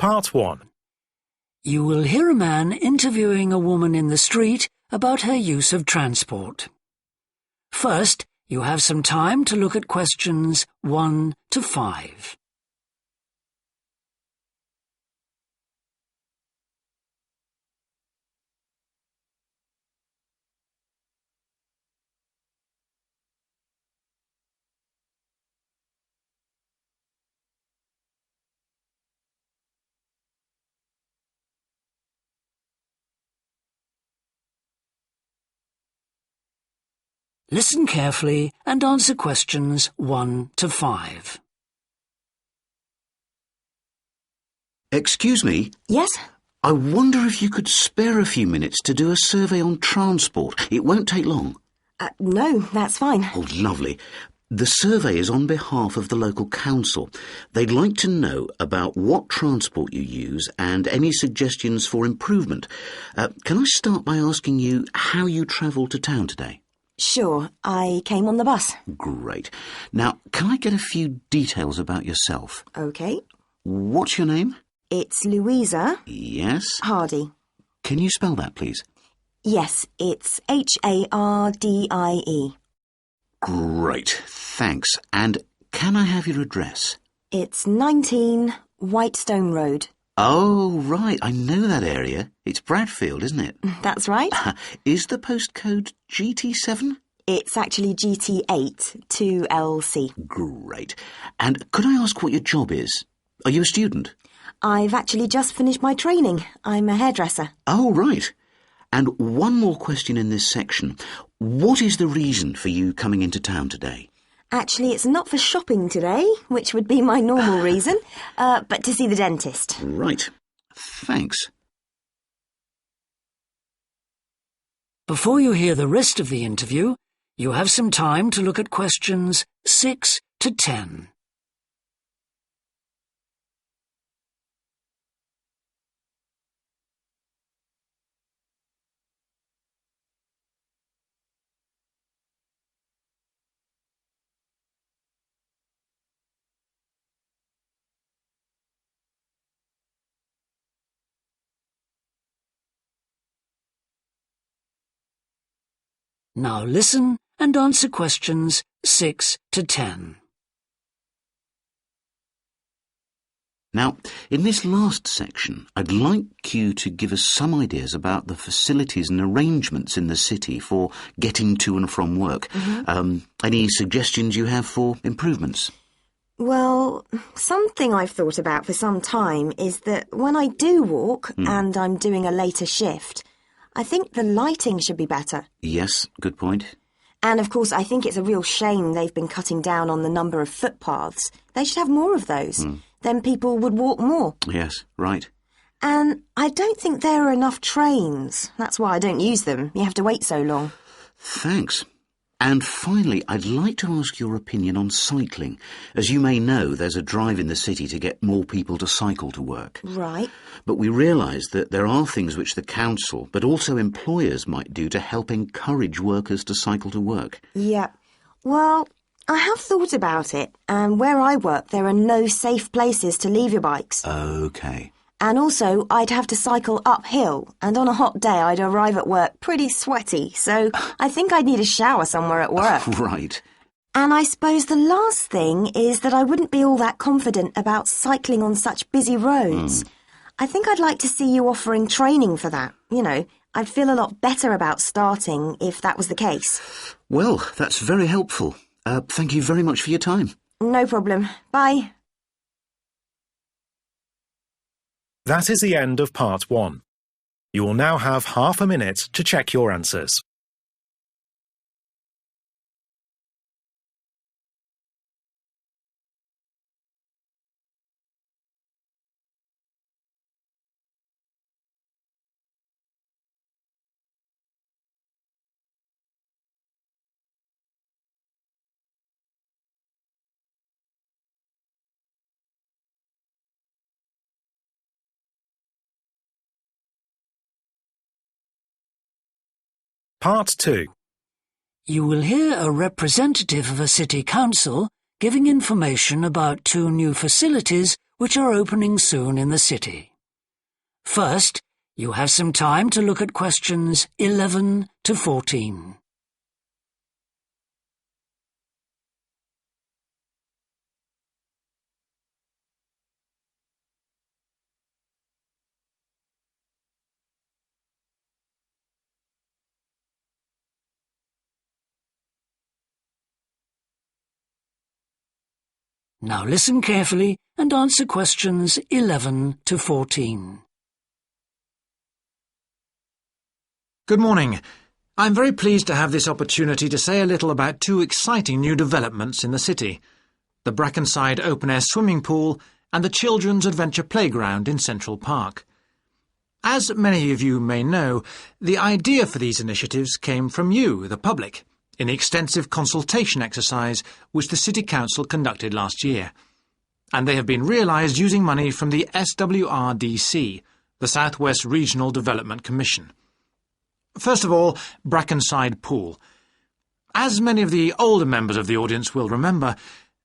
Part 1. You will hear a man interviewing a woman in the street about her use of transport. First, you have some time to look at questions 1 to 5. Listen carefully and answer questions 1 to 5. Excuse me? Yes? I wonder if you could spare a few minutes to do a survey on transport. It won't take long. No, that's fine. Oh, lovely. The survey is on behalf of the local council. They'd like to know about what transport you use and any suggestions for improvement. Can I start by asking you how you travelled to town today? Sure, I came on the bus. Great. Now, can I get a few details about yourself? OK. What's your name? It's Louisa. Yes. Hardy. Can you spell that, please? Yes, it's Hardie. Great, thanks. And can I have your address? It's 19 Whitestone Road. Oh, right, I know that area. It's Bradfield, isn't it? That's right. Is the postcode GT7? It's actually GT8 2LC. Great. And could I ask what your job is? Are you a student? I've actually just finished my training. I'm a hairdresser. Oh, right. And one more question in this section. What is the reason for you coming into town today? Actually, it's not for shopping today, which would be my normal reason, but to see the dentist. Right. Thanks. Before you hear the rest of the interview, you have some time to look at questions 6 to 10. Now listen and answer questions 6 to 10. Now, in this last section, I'd like you to give us some ideas about the facilities and arrangements in the city for getting to and from work. Any suggestions you have for improvements? Well, something I've thought about for some time is that when I do walk and I'm doing a later shift, I think the lighting should be better. Yes, good point. And of course, I think it's a real shame they've been cutting down on the number of footpaths. They should have more of those. Then people would walk more. Yes, right. And I don't think there are enough trains. That's why I don't use them. You have to wait so long. Thanks. And finally, I'd like to ask your opinion on cycling. As you may know, there's a drive in the city to get more people to cycle to work. Right. But we realise that there are things which the council, but also employers, might do to help encourage workers to cycle to work. Yeah. Well, I have thought about it, and where I work there are no safe places to leave your bikes. OK. And also, I'd have to cycle uphill, and on a hot day I'd arrive at work pretty sweaty, so I think I'd need a shower somewhere at work. Right. And I suppose the last thing is that I wouldn't be all that confident about cycling on such busy roads. I think I'd like to see you offering training for that. You know, I'd feel a lot better about starting if that was the case. Well, that's very helpful. Thank you very much for your time. No problem. Bye. That is the end of Part 1. You will now have half a minute to check your answers. Part 2. You will hear a representative of a city council giving information about 2 new facilities which are opening soon in the city. First, you have some time to look at questions 11 to 14. Now listen carefully and answer questions 11 to 14. Good morning. I'm very pleased to have this opportunity to say a little about two exciting new developments in the city: the Brackenside open-air swimming pool and the Children's Adventure Playground in Central Park. As many of you may know, the idea for these initiatives came from you, the public, in the extensive consultation exercise which the City Council conducted last year. And they have been realised using money from the SWRDC, the South West Regional Development Commission. First of all, Brackenside Pool. As many of the older members of the audience will remember,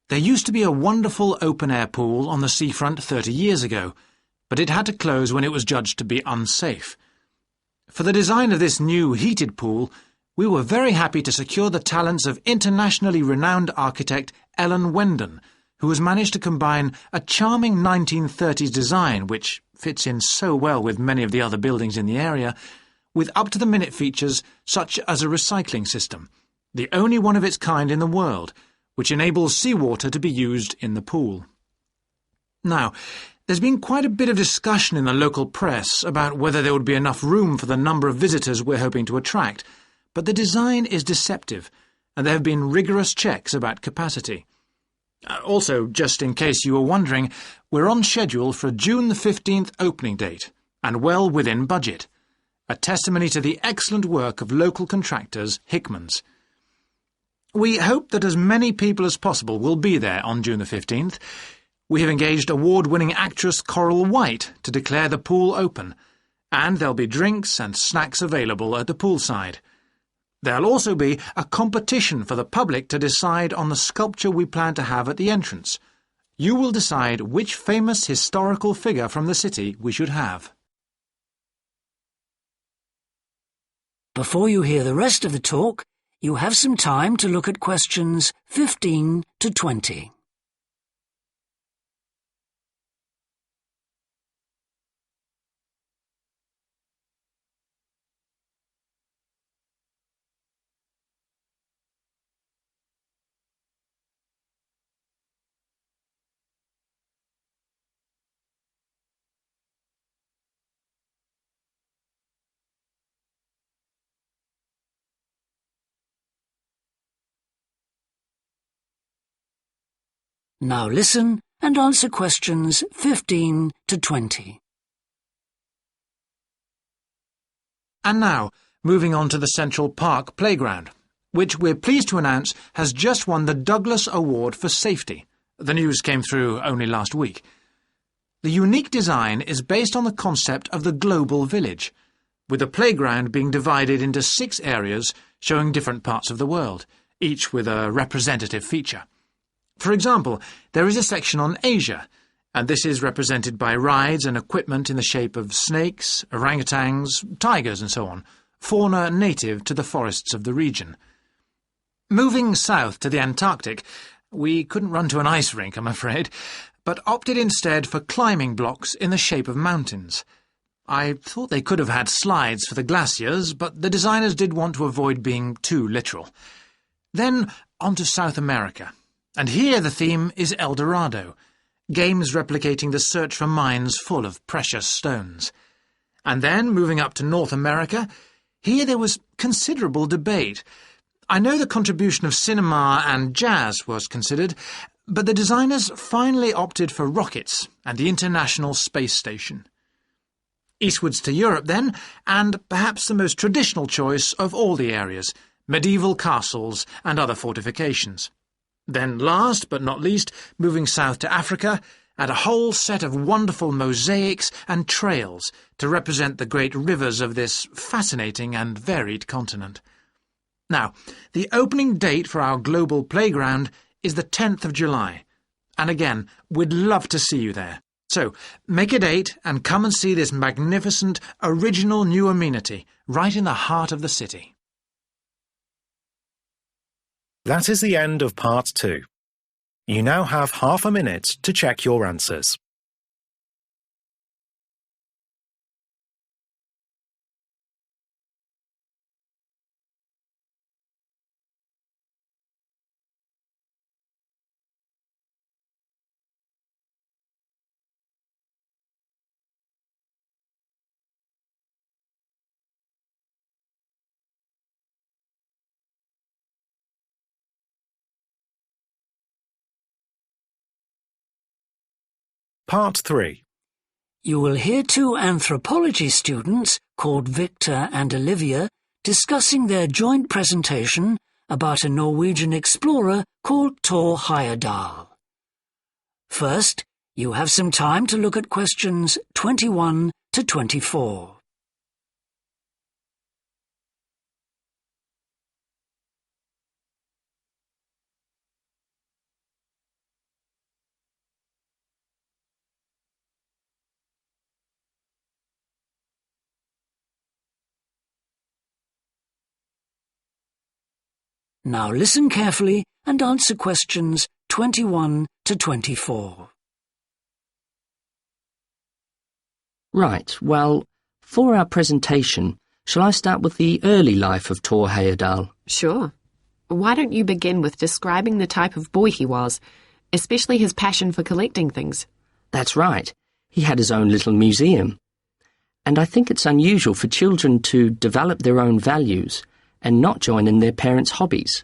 there used to be a wonderful open-air pool on the seafront 30 years ago, but it had to close when it was judged to be unsafe. For the design of this new heated pool, we were very happy to secure the talents of internationally renowned architect Ellen Wendon, who has managed to combine a charming 1930s design, which fits in so well with many of the other buildings in the area, with up-to-the-minute features such as a recycling system, the only one of its kind in the world, which enables seawater to be used in the pool. Now, there's been quite a bit of discussion in the local press about whether there would be enough room for the number of visitors we're hoping to attract, but the design is deceptive, and there have been rigorous checks about capacity. Also, just in case you were wondering, we're on schedule for a June the 15th opening date, and well within budget. A testimony to the excellent work of local contractors Hickman's. We hope that as many people as possible will be there on June the 15th. We have engaged award-winning actress Coral White to declare the pool open, and there'll be drinks and snacks available at the poolside. There'll also be a competition for the public to decide on the sculpture we plan to have at the entrance. You will decide which famous historical figure from the city we should have. Before you hear the rest of the talk, you have some time to look at questions 15 to 20. Now listen and answer questions 15 to 20. And now, moving on to the Central Park Playground, which we're pleased to announce has just won the Douglas Award for Safety. The news came through only last week. The unique design is based on the concept of the global village, with the playground being divided into 6 areas showing different parts of the world, each with a representative feature. For example, there is a section on Asia, and this is represented by rides and equipment in the shape of snakes, orangutans, tigers and so on, fauna native to the forests of the region. Moving south to the Antarctic, we couldn't run to an ice rink, I'm afraid, but opted instead for climbing blocks in the shape of mountains. I thought they could have had slides for the glaciers, but the designers did want to avoid being too literal. Then on to South America. And here the theme is El Dorado, games replicating the search for mines full of precious stones. And then, moving up to North America, here there was considerable debate. I know the contribution of cinema and jazz was considered, but the designers finally opted for rockets and the International Space Station. Eastwards to Europe then, and perhaps the most traditional choice of all the areas, medieval castles and other fortifications. Then last but not least, moving south to Africa, and a whole set of wonderful mosaics and trails to represent the great rivers of this fascinating and varied continent. Now, the opening date for our global playground is the 10th of July, and again, we'd love to see you there. So, make a date and come and see this magnificent, original new amenity, right in the heart of the city. That is the end of Part 2. You now have half a minute to check your answers. Part 3. You will hear two anthropology students called Victor and Olivia discussing their joint presentation about a Norwegian explorer called Thor Heyerdahl. First, you have some time to look at questions 21 to 24. Now listen carefully and answer questions 21 to 24. Right, well, for our presentation, shall I start with the early life of Thor Heyerdahl? Sure. Why don't you begin with describing the type of boy he was, especially his passion for collecting things? That's right. He had his own little museum. And I think it's unusual for children to develop their own values and not join in their parents' hobbies.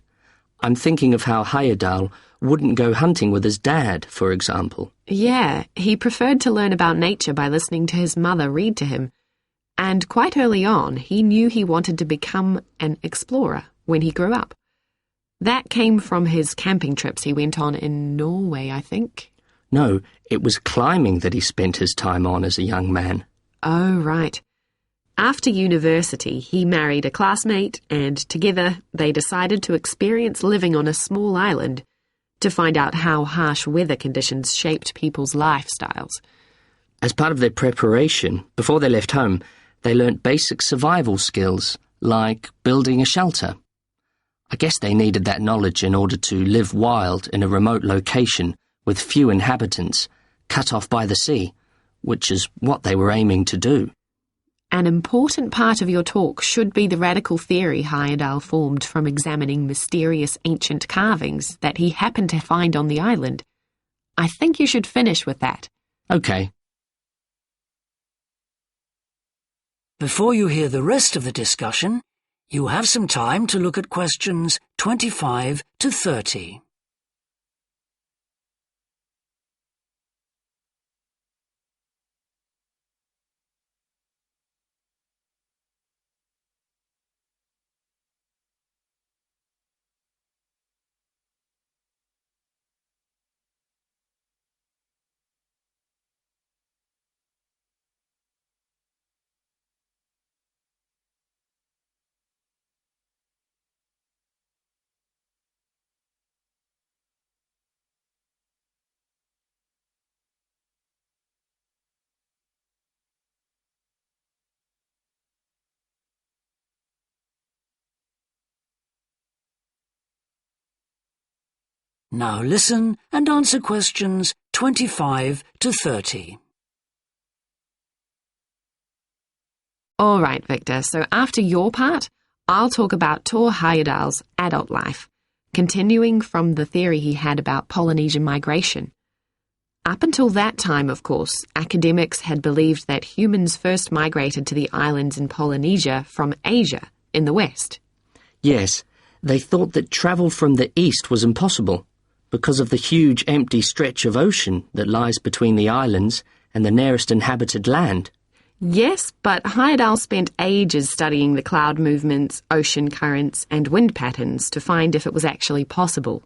I'm thinking of how Heyerdahl wouldn't go hunting with his dad, for example. Yeah, he preferred to learn about nature by listening to his mother read to him. And quite early on, he knew he wanted to become an explorer when he grew up. That came from his camping trips he went on in Norway, I think. No, it was climbing that he spent his time on as a young man. Oh, right. After university, he married a classmate, and together they decided to experience living on a small island to find out how harsh weather conditions shaped people's lifestyles. As part of their preparation, before they left home, they learnt basic survival skills, like building a shelter. I guess they needed that knowledge in order to live wild in a remote location with few inhabitants, cut off by the sea, which is what they were aiming to do. An important part of your talk should be the radical theory Heyerdahl formed from examining mysterious ancient carvings that he happened to find on the island. I think you should finish with that. Okay. Before you hear the rest of the discussion, you have some time to look at questions 25 to 30. Now listen and answer questions 25 to 30. All right, Victor, so after your part, I'll talk about Thor Heyerdahl's adult life, continuing from the theory he had about Polynesian migration. Up until that time, of course, academics had believed that humans first migrated to the islands in Polynesia from Asia in the west. Yes, they thought that travel from the east was impossible because of the huge empty stretch of ocean that lies between the islands and the nearest inhabited land. Yes, but Heyerdahl spent ages studying the cloud movements, ocean currents, and wind patterns to find if it was actually possible.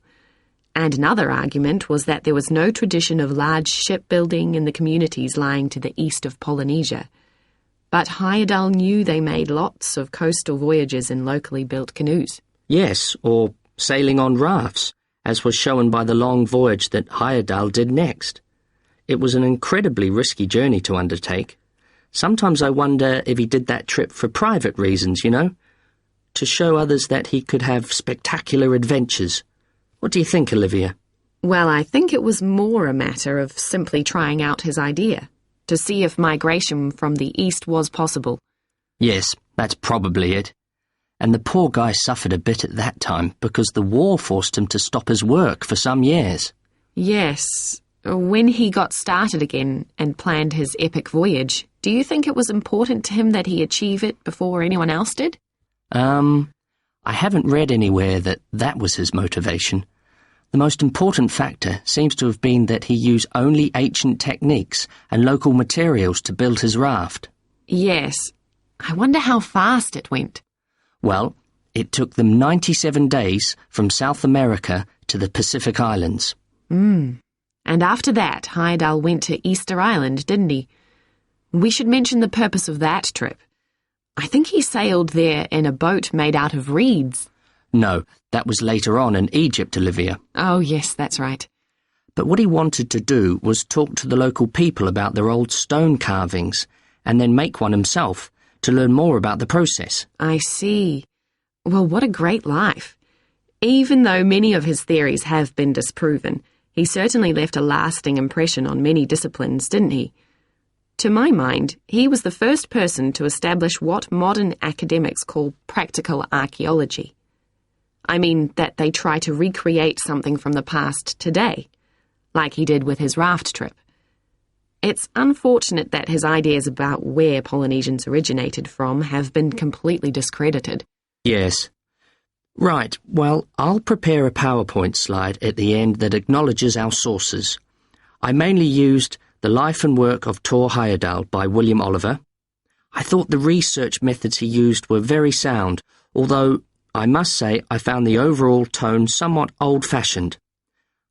And another argument was that there was no tradition of large shipbuilding in the communities lying to the east of Polynesia. But Heyerdahl knew they made lots of coastal voyages in locally built canoes. Yes, or sailing on rafts, as was shown by the long voyage that Heyerdahl did next. It was an incredibly risky journey to undertake. Sometimes I wonder if he did that trip for private reasons, you know? To show others that he could have spectacular adventures. What do you think, Olivia? Well, I think it was more a matter of simply trying out his idea, to see if migration from the east was possible. Yes, that's probably it. And the poor guy suffered a bit at that time because the war forced him to stop his work for some years. Yes. When he got started again and planned his epic voyage, do you think it was important to him that he achieve it before anyone else did? I haven't read anywhere that that was his motivation. The most important factor seems to have been that he used only ancient techniques and local materials to build his raft. Yes. I wonder how fast it went. Well, it took them 97 days from South America to the Pacific Islands. And after that, Heyerdahl went to Easter Island, didn't he? We should mention the purpose of that trip. I think he sailed there in a boat made out of reeds. No, that was later on in Egypt, Olivia. Oh, yes, that's right. But what he wanted to do was talk to the local people about their old stone carvings and then make one himself to learn more about the process. I see. Well, what a great life. Even though many of his theories have been disproven, he certainly left a lasting impression on many disciplines, didn't he? To my mind, he was the first person to establish what modern academics call practical archaeology. I mean that they try to recreate something from the past today, like he did with his raft trip. It's unfortunate that his ideas about where Polynesians originated from have been completely discredited. Yes. Right, well, I'll prepare a PowerPoint slide at the end that acknowledges our sources. I mainly used The Life and Work of Thor Heyerdahl by William Oliver. I thought the research methods he used were very sound, although I must say I found the overall tone somewhat old-fashioned.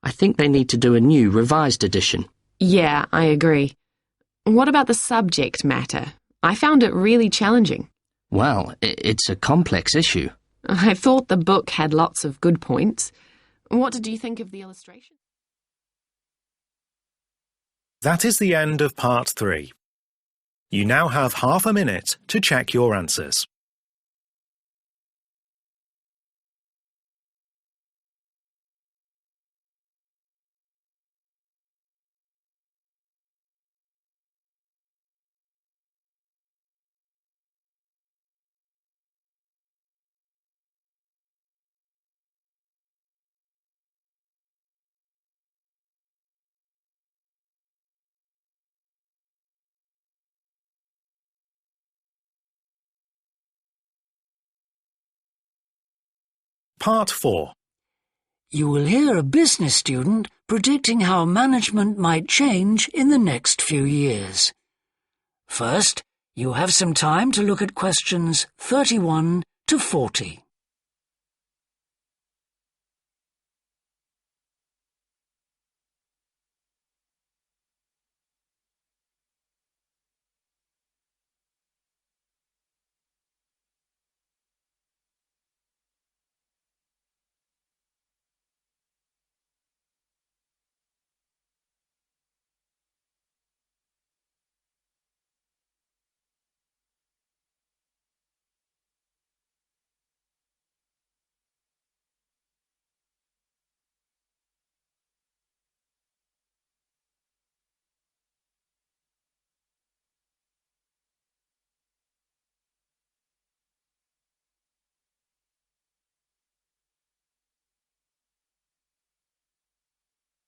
I think they need to do a new, revised edition. Yeah, I agree. What about the subject matter? I found it really challenging. Well, it's a complex issue. I thought the book had lots of good points. What did you think of the illustration? That is the end of part 3. You now have half a minute to check your answers. Part 4. You will hear a business student predicting how management might change in the next few years. First, you have some time to look at questions 31 to 40.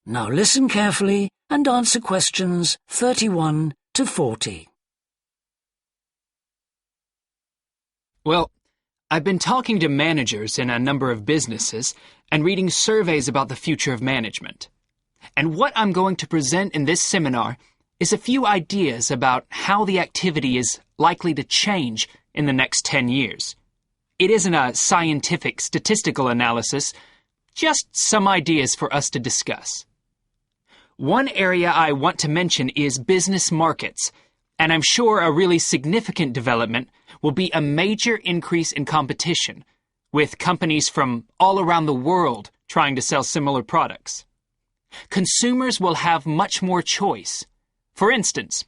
Now listen carefully and answer questions 31 to 40. Well, I've been talking to managers in a number of businesses and reading surveys about the future of management. And what I'm going to present in this seminar is a few ideas about how the activity is likely to change in the next 10 years. It isn't a scientific statistical analysis, just some ideas for us to discuss. One area I want to mention is business markets, and I'm sure a really significant development will be a major increase in competition, with companies from all around the world trying to sell similar products. Consumers will have much more choice. For instance,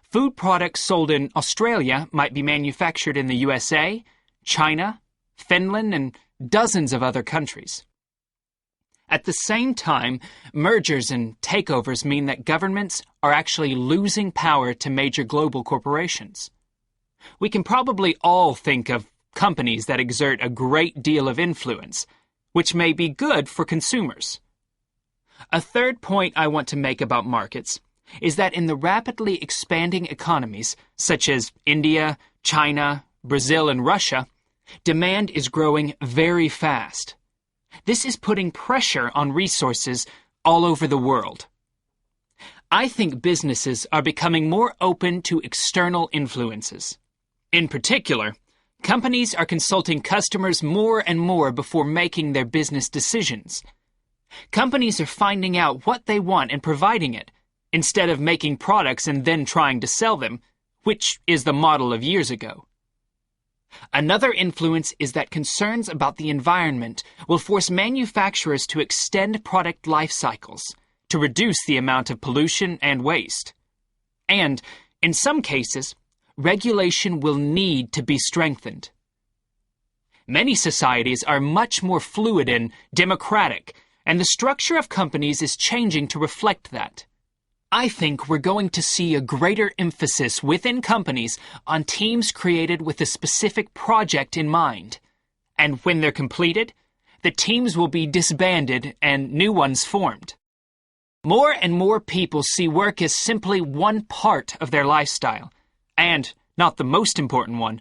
food products sold in Australia might be manufactured in the USA, China, Finland, and dozens of other countries. At the same time, mergers and takeovers mean that governments are actually losing power to major global corporations. We can probably all think of companies that exert a great deal of influence, which may be good for consumers. A third point I want to make about markets is that in the rapidly expanding economies, such as India, China, Brazil, and Russia, demand is growing very fast. This is putting pressure on resources all over the world. I think businesses are becoming more open to external influences. In particular, companies are consulting customers more and more before making their business decisions. Companies are finding out what they want and providing it, instead of making products and then trying to sell them, which is the model of years ago. Another influence is that concerns about the environment will force manufacturers to extend product life cycles to reduce the amount of pollution and waste. And, in some cases, regulation will need to be strengthened. Many societies are much more fluid and democratic, and the structure of companies is changing to reflect that. I think we're going to see a greater emphasis within companies on teams created with a specific project in mind. And when they're completed, the teams will be disbanded and new ones formed. More and more people see work as simply one part of their lifestyle, and not the most important one.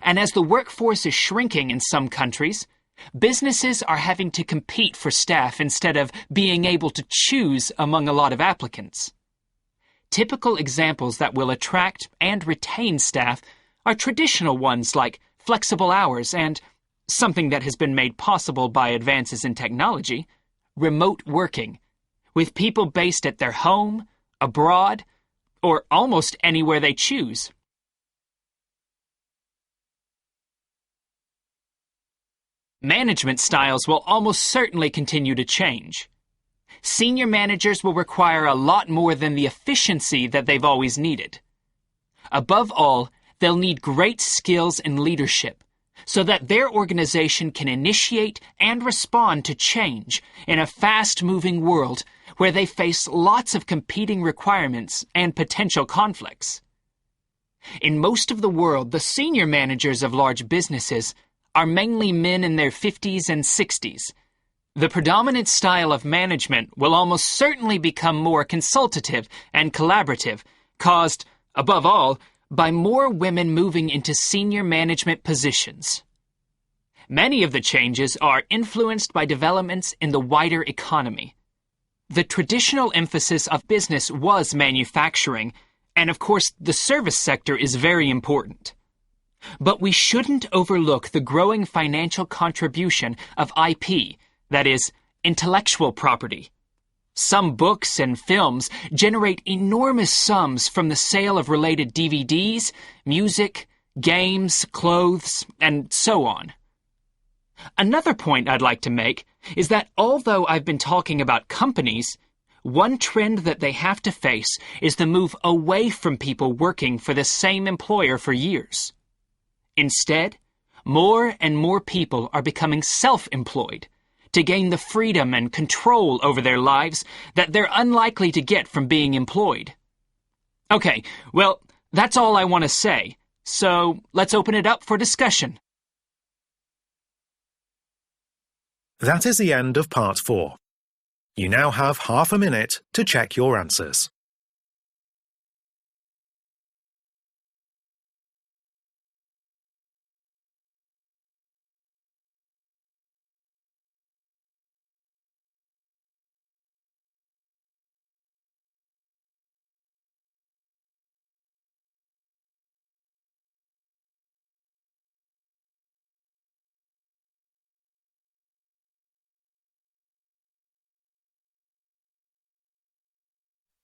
And as the workforce is shrinking in some countries, businesses are having to compete for staff instead of being able to choose among a lot of applicants. Typical examples that will attract and retain staff are traditional ones like flexible hours and, something that has been made possible by advances in technology, remote working, with people based at their home, abroad, or almost anywhere they choose. Management styles will almost certainly continue to change. Senior managers will require a lot more than the efficiency that they've always needed. Above all, they'll need great skills in leadership so that their organization can initiate and respond to change in a fast-moving world where they face lots of competing requirements and potential conflicts. In most of the world, the senior managers of large businesses are mainly men in their 50s and 60s. The predominant style of management will almost certainly become more consultative and collaborative, caused, above all, by more women moving into senior management positions. Many of the changes are influenced by developments in the wider economy. The traditional emphasis of business was manufacturing, and of course the service sector is very important. But we shouldn't overlook the growing financial contribution of IP, that is, intellectual property. Some books and films generate enormous sums from the sale of related DVDs, music, games, clothes, and so on. Another point I'd like to make is that although I've been talking about companies, one trend that they have to face is the move away from people working for the same employer for years. Instead, more and more people are becoming self-employed to gain the freedom and control over their lives that they're unlikely to get from being employed. Okay, well, that's all I want to say, so let's open it up for discussion. That is the end of part 4. You now have half a minute to check your answers.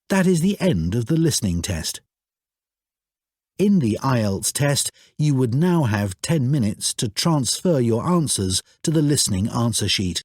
That is the end of the listening test. In the IELTS test, you would now have 10 minutes to transfer your answers to the listening answer sheet.